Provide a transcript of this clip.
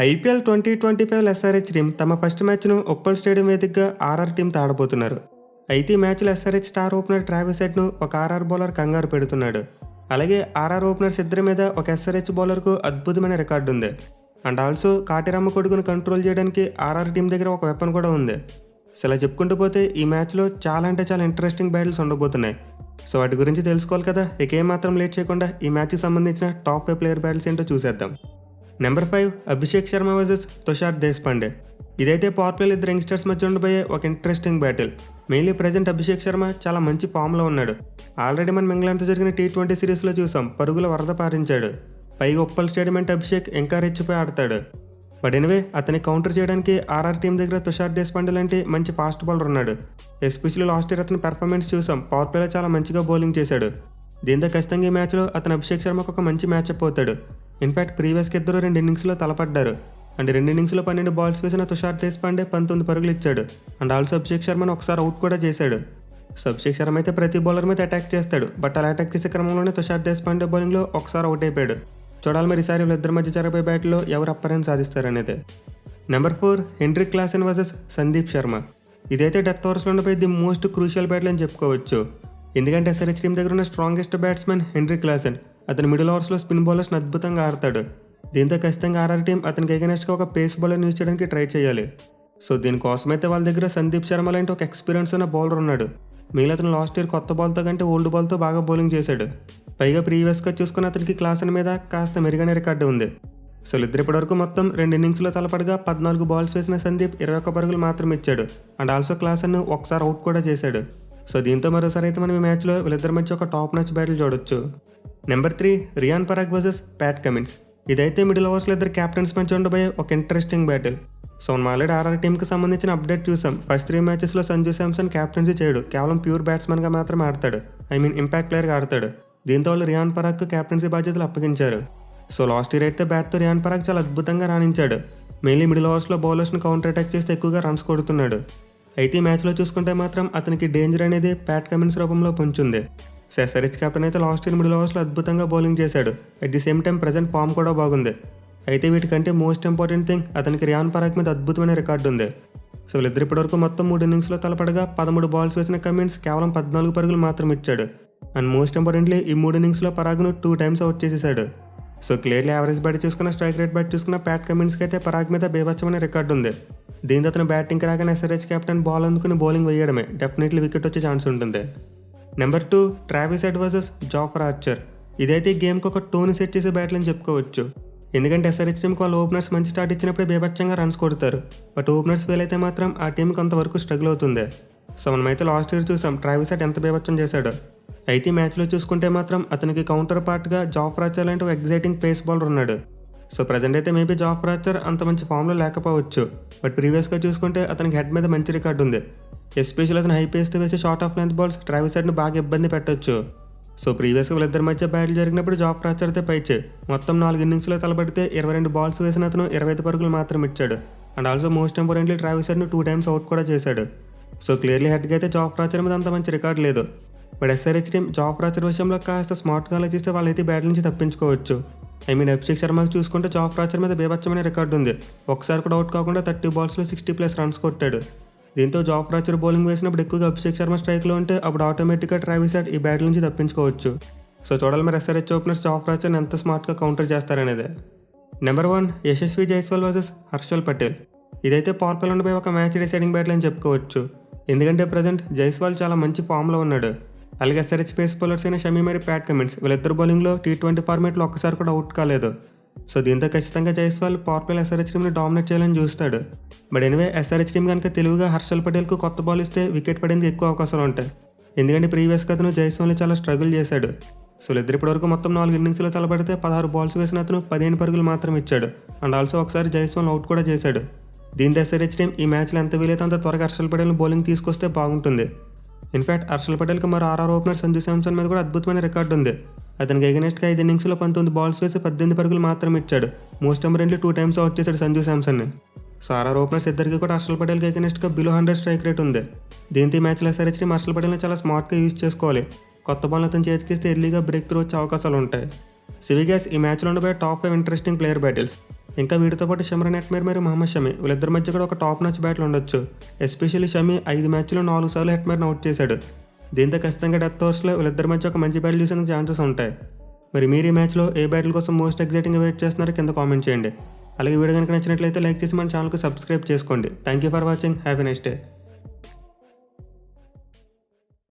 IPL 2025 SRH team తమ first మ్యాచ్ను Uppal stadium వేదికగా ఆర్ఆర్ టీంతో ఆడబోతున్నారు. అయితే ఈ మ్యాచ్లో ఎస్ఆర్హెచ్ స్టార్ ఓపెనర్ ట్రావిస్ హెడ్ను ఒక ఆర్ఆర్ బౌలర్ కంగారు పెడుతున్నాడు. అలాగే ఆర్ఆర్ ఓపెనర్స్ ఇద్దరి మీద ఒక ఎస్ఆర్హెచ్ బౌలర్కు అద్భుతమైన రికార్డు ఉంది. అండ్ ఆల్సో కాటిరామ కొడుకును కంట్రోల్ చేయడానికి ఆర్ఆర్ టీం దగ్గర ఒక వెపన్ కూడా ఉంది. సో ఇలా చెప్పుకుంటూ పోతే ఈ మ్యాచ్లో చాలా ఇంట్రెస్టింగ్ బ్యాటిల్స్ ఉండబోతున్నాయి. సో వాటి గురించి తెలుసుకోవాలి కదా, ఇక ఏమాత్రం లేట్ చేయకుండా ఈ మ్యాచ్కి సంబంధించిన టాప్ 5 ప్లేయర్ బ్యాటిల్స్ ఏంటో చూసేద్దాం. Number 5 Abhishek Sharma versus Tushar Deshpande. ఇదైతే పవర్ ప్లేలో ఇద్దరు యంగ్స్టర్స్ మధ్య ఉండబోయే ఒక interesting battle. Mainly present Abhishek Sharma చాలా మంచి ఫామ్లో ఉన్నాడు. ఆల్రెడీ మనం ఇంగ్లాండ్తో జరిగిన T20 సిరీస్లో చూసాం, పరుగుల వరద పారించాడు. పైగా ఉప్పల్ స్టేడియం అంటే అభిషేక్ ఇంకా రెచ్చిపోయి ఆడతాడు. బట్ ఎనివే అతని కౌంటర్ చేయడానికి ఆర్ఆర్ టీం దగ్గర తుషార్ దేశపాండే లాంటి మంచి ఫాస్ట్ బౌలర్ ఉన్నాడు. ఎస్పెషల్లీ లాస్ట్ ఇయర్ అతని పెర్ఫార్మెన్స్ చూసాం, పవర్ ప్లేలో చాలా మంచిగా బౌలింగ్ చేశాడు. దీంతో ఖచ్చితంగా ఈ మ్యాచ్లో అతను అభిషేక్ శర్మకు ఒక మంచి మ్యాచ్అప్ అవుతాడు. ఇన్ఫాక్ట్ ప్రీవియస్కి ఇద్దరు 2 ఇన్నింగ్స్లో తలపడ్డారు. అండ్ 2 ఇన్నింగ్స్లో 12 బాల్స్ వేసిన తుషార్ దేశపాండే 19 పరుగులు ఇచ్చాడు. అండ్ ఆల్సో అభిషేక్ శర్మను ఒకసారి అవుట్ కూడా చేశాడు. సో అభిషేక్ శర్మ అయితే ప్రతి బౌలర్ మీద అటాక్ చేస్తాడు. బట్ అలా అటాక్ చేసే క్రమంలోనే తుషార్ దేశపాండే బౌలింగ్లో ఒకసారి అవుట్ అయిపోయాడు. చూడాలి మరి ఈసారి వీళ్ళిద్దరి మధ్య జరగబోయే బ్యాట్లో ఎవరు అప్పర్ హ్యాండ్ సాధిస్తారనేది. Number 4 Heinrich Klaasen versus Sandeep Sharma. ఇదైతే డెత్ ఓవర్స్లో ఉండిపోయి ది మోస్ట్ క్రూషియల్ బ్యాటిల్ అని చెప్పుకోవచ్చు. ఎందుకంటే ఎస్ఆర్హెచ్ టీం దగ్గర ఉన్న స్ట్రాంగెస్ట్ బ్యాట్స్మెన్ హెన్రిక్ క్లాసెన్. అతను మిడిల్ ఓవర్స్లో స్పిన్ బౌలర్స్ని అద్భుతంగా ఆడతాడు. దీంతో ఖచ్చితంగా ఆర్ఆర్ టీం అతనికి ఎగనెస్ట్గా ఒక పేస్ బౌలర్ని యూజ్ చేయడానికి ట్రై చేయాలి. సో దీనికోసమైతే వాళ్ళ దగ్గర సందీప్ శర్మ లాంటి ఒక ఎక్స్పీరియన్స్ ఉన్న బౌలర్ ఉన్నాడు. మిగిలిన అతను లాస్ట్ ఇయర్ కొత్త బాల్తో కంటే ఓల్డ్ బాల్తో బాగా బౌలింగ్ చేశాడు. పైగా ప్రీవియస్గా చూసుకుని అతనికి క్లాసెన్ మీద కాస్త మెరుగైన రికార్డు ఉంది. సో ఇద్దరు ఇప్పటివరకు మొత్తం 2 ఇన్నింగ్స్లో తలపడగా 14 బాల్స్ వేసిన సందీప్ 21 పరుగులు మాత్రం ఇచ్చాడు. అండ్ ఆల్సో క్లాసెన్ను ఒకసారి అవుట్ కూడా చేశాడు. సో దీంతో మరోసారి అయితే మనం ఈ మ్యాచ్లో వీళ్ళిద్దరి మధ్య ఒక టాప్ మ్యాచ్ బ్యాటిల్ చూడొచ్చు. Number 3 Riyan Parag versus Pat Cummins. ఇదైతే మిడిల్ ఓవర్స్లో ఇద్దరు క్యాప్టెన్స్ మధ్య ఉండబోయే ఒక ఇంట్రెస్టింగ్ బ్యాటిల్. సో మనం ఆల్రెడీ ఆర్ఆర్ టీంకి సంబంధించిన అప్డేట్ చూసాం. ఫస్ట్ 3 మ్యాచెస్లో సంజు శాంసన్ క్యాప్టెన్సీ చేయడు, కేవలం ప్యూర్ బ్యాట్స్మెన్గా మాత్రం ఆడతాడు. ఇంపాక్ట్ ప్లేయర్గా ఆడతాడు. దీంతో వాళ్ళు రియాన్ పరాగ్కు క్యాప్టెన్సీ బాధ్యతలు అప్పగించారు. సో లాస్ట్ ఇయర్ అయితే బ్యాట్తో రియాన్ పరాగ్ చాలా అద్భుతంగా రాణించాడు. మెయిన్లీ మిడిల్ ఓవర్స్లో బౌలర్స్ని కౌంటర్ అటాక్ చేస్తే ఎక్కువగా రన్స్ కొడుతున్నాడు. అయితే ఈ మ్యాచ్లో చూసుకుంటే మాత్రం అతనికి డేంజర్ అనేది ప్యాట్ కమిన్స్ రూపంలో పొంచుంది. సో ఎస్ఆర్హెచ్ కెప్టెన్ అయితే లాస్ట్ ఇయర్ మిడిల్ ఓవర్స్లో అద్భుతంగా బౌలింగ్ చేశాడు. At the same time present form కూడా బాగుంది. అయితే వీటికంటే మోస్ట్ ఇంపార్టెంట్ థింగ్ అతనికి రియాన్ పరాగ్ మీద అద్భుతమైన రికార్డు ఉంది. సో వీళ్ళిద్దరు ఇప్పటివరకు మొత్తం 3 ఇన్నింగ్స్లో తలపడగా 13 బాల్స్ వేసిన కమిన్స్ కేవలం 14 పరుగులు మాత్రం ఇచ్చాడు. అండ్ మోస్ట్ ఇంపార్టెంట్లీ ఈ 3 ఇన్నింగ్స్లో పరాగ్ను 2 టైమ్స్ అవుట్ చేసేసాడు. సో క్లియర్లీ యావరేజ్ బ్యాట్ చూసుకున్న, స్ట్రైక్ రేట్ బ్యాట్ చూసుకున్న ప్యాట్ కమిన్స్కి అయితే పరాగ్ మీద బేభత్సమైన రికార్డు ఉంది. దీంతో అతను బ్యాటింగ్కి రాగానే ఎస్ఆర్హెచ్ కెప్టెన్ బాల్ అందుకుని బౌలింగ్ వేయడమే, డెఫినెట్లీ వికెట్ వచ్చే ఛాన్స్ ఉంటుంది. Number 2 Travis head versus జాఫ్రా Archer. ఇదైతే గేమ్కి ఒక టోన్ సెట్ చేసే బ్యాటిల్ అని చెప్పుకోవచ్చు. ఎందుకంటే ఎస్ఆర్హెచ్ టీంకి వాళ్ళ ఓపెనర్స్ మంచి స్టార్ట్ ఇచ్చినప్పుడే బేభత్సంగా రన్స్ కొడతారు. బట్ ఓపెనర్స్ ఫెయిల్ అయితే మాత్రం ఆ టీంకి కొంతవరకు స్ట్రగుల్ అవుతుంది. సో మనమైతే లాస్ట్ ఇయర్ చూసాం ట్రావిస్ హెడ్ ఎంత బేభత్సం చేశాడు. అయితే ఈ మ్యాచ్లో చూసుకుంటే మాత్రం అతనికి కౌంటర్ పార్ట్గా జాఫ్రా ఆర్చర్ లాంటి ఒక ఎగ్జైటింగ్ పేస్ బౌలర్ ఉన్నాడు. సో ప్రజెంట్ అయితే మేబీ జాఫ్రా ఆర్చర్ అంత మంచి ఫామ్లో లేకపోవచ్చు. బట్ ప్రీవియస్గా చూసుకుంటే అతనికి హెడ్ మీద మంచి రికార్డు ఉంది. ఎస్పెషల్లీ అతను హై పేస్తో వేసి short of length balls Travis హెడ్ని బాగా ఇబ్బంది పెట్టొచ్చు. సో ప్రీవియస్గా వీళ్ళిద్దరి మధ్య బ్యాటిల్ జరిగినప్పుడు జాఫ్రా ఆర్చర్ అయితే పైచే మొత్తం 4 ఇన్నింగ్స్లో తలపడితే 22 బాల్స్ వేసిన అతను 25 పరుగులు మాత్రం ఇచ్చాడు. And also most importantly Travis హెడ్ను 2 టైమ్స్ అవుట్ కూడా చేశాడు. సో క్లియర్లీ హెడ్కి అయితే జాఫ్రా ఆర్చర్ మీద అంత మంచి రికార్డు లేదు. బట్ ఎస్ఆర్హెచ్ టీం జాఫ్రా ఆర్చర్ విషయంలో కాస్త స్మార్ట్గా ఆలోచిస్తే వాళ్ళైతే బ్యాటిల్ నుంచి తప్పించుకోవచ్చు. అభిషేక్ శర్మకి చూసుకుంటే జాఫ్రా ఆర్చర్ మీద బేభత్సమైన రికార్డు ఉంది. ఒకసారి కూడా అవుట్ కాకుండా 30 బాల్స్లో 60+ రన్స్ కొట్టాడు. దీంతో జాఫ్రా ఆర్చర్ బౌలింగ్ వేసినప్పుడు ఎక్కువగా అభిషేక్ శర్మ స్ట్రైక్లో ఉంటే అప్పుడు ఆటోమేటిక్గా ట్రావిస్ హెడ్ ఈ బ్యాటిల్ నుంచి తప్పించుకోవచ్చు. సో చూడాలి మరి ఎస్ఆర్హెచ్ ఓపెనర్స్ జాఫ్రా ఆర్చర్ని ఎంత స్మార్ట్గా కౌంటర్ చేస్తారనేది. Number 1 Yashasvi Jaiswal versus Harshal Patel. ఇదైతే పవర్ ప్లేలో ఉండిపోయి ఒక మ్యాచ్ డిసైడింగ్ బ్యాటిల్ అని చెప్పుకోవచ్చు. ఎందుకంటే ప్రజెంట్ జైస్వాల్ చాలా మంచి ఫామ్లో ఉన్నాడు. అలాగే ఎస్ఆర్హెచ్ పేస్ బౌలర్స్ అయిన షమీ మరి ప్యాట్ కమిన్స్ వీళ్ళిద్దరు బౌలింగ్లో T20 ఫార్మేట్లో ఒక్కసారి కూడా అవుట్ కాలేదు. సో దీంతో ఖచ్చితంగా జైస్వాల్ పవర్ ప్లేలో ఎస్ఆర్హెచ్ టీంని డామినేట్ చేయాలని చూస్తాడు. బట్ ఎనివే ఎస్ఆర్హెచ్ టీం కనుక తెలివిగా హర్షల్ పటేల్కు కొత్త బాల్ ఇస్తే వికెట్ పడేందుకు ఎక్కువ అవకాశాలు ఉంటాయి. ఎందుకంటే ప్రీవియస్గా అతను జైస్వాల్ని చాలా స్ట్రగుల్ చేశాడు. సో ఇద్దరు ఇప్పటివరకు మొత్తం 4 ఇన్నింగ్స్లో తలపడితే 16 బాల్స్ వేసిన అతను 15 పరుగులు మాత్రం ఇచ్చాడు. అండ్ ఆల్సో ఒకసారి జైస్వాల్ అవుట్ కూడా చేశాడు. దీంతో ఎస్ఆర్హెచ్ టీం ఈ మ్యాచ్లో ఎంత వీలైతే అంత త్వరగా హర్షల్ పటేల్ని బౌలింగ్ తీసుకొస్తే బాగుంటుంది. ఇన్ఫాక్ట్ హర్షల్ పటేల్కి మరో ఆర్ఆర్ ఓపెనర్ సంజు శాంసన్ మీద కూడా అద్భుతమైన రికార్డు ఉంది. అతనికి ఎగనెస్ట్గా 5 ఇన్నింగ్స్లో 19 బాల్స్ వేసి 18 పరుగులు మాత్రం ఇచ్చాడు. మోస్ట్ ఇంపార్టెంట్లీ 2 టైమ్స్ అవుట్ చేశాడు సంజు శాంసన్ని. సో ఆర్ఆర్ ఓపెనర్స్ ఇద్దరికి కూడా హర్షల్ పటేల్కి ఎగనెస్ట్గా బిలో 100 స్ట్రైక్ రేట్ ఉంది. దీంతో ఈ మ్యాచ్లో ఎస్ఆర్హెచ్ టీం హర్షల్ పటేల్ని చాలా స్మార్ట్గా యూజ్ చేసుకోవాలి. కొత్త బాల్ అతను చేతికిస్తే ఎర్లీగా బ్రేక్ త్రూ వచ్చే అవకాశాలు ఉంటాయి. సివిగాస్ ఈ మ్యాచ్లో ఉండబోయే టాప్ 5 ఇంట్రెస్టింగ్ ప్లేయర్ బ్యాటిల్స్. ఇంకా వీటితో పాటు షమ్రాన్ హెట్మేర్ మరియు మహమ్మద్ షమి వీళ్ళిద్దరి మధ్య కూడా ఒక టాప్ నచ్ బ్యాటిల్ ఉండొచ్చు. ఎస్పెషల్లీ షమి 5 మ్యాచ్లో 4 సార్లు హెట్మేర్ని అవుట్ చేశాడు. దీంతో ఖచ్చితంగా డెత్ ఓవర్స్లో వీళ్ళిద్దరి మధ్య ఒక మంచి బ్యాటిల్ చూసేందుకు ఛాన్సెస్ ఉంటాయి. మరి మీరు ఈ మ్యాచ్లో ఏ బ్యాటిల్ కోసం మోస్ట్ ఎగ్జైటింగ్గా వెయిట్ చేస్తున్నారో కింద కామెంట్ చేయండి. అలాగే వీడియో కనుక నచ్చినట్లయితే లైక్ చేసి మన ఛానల్కి సబ్స్క్రైబ్ చేసుకోండి. Thank you for watching. Have a nice day.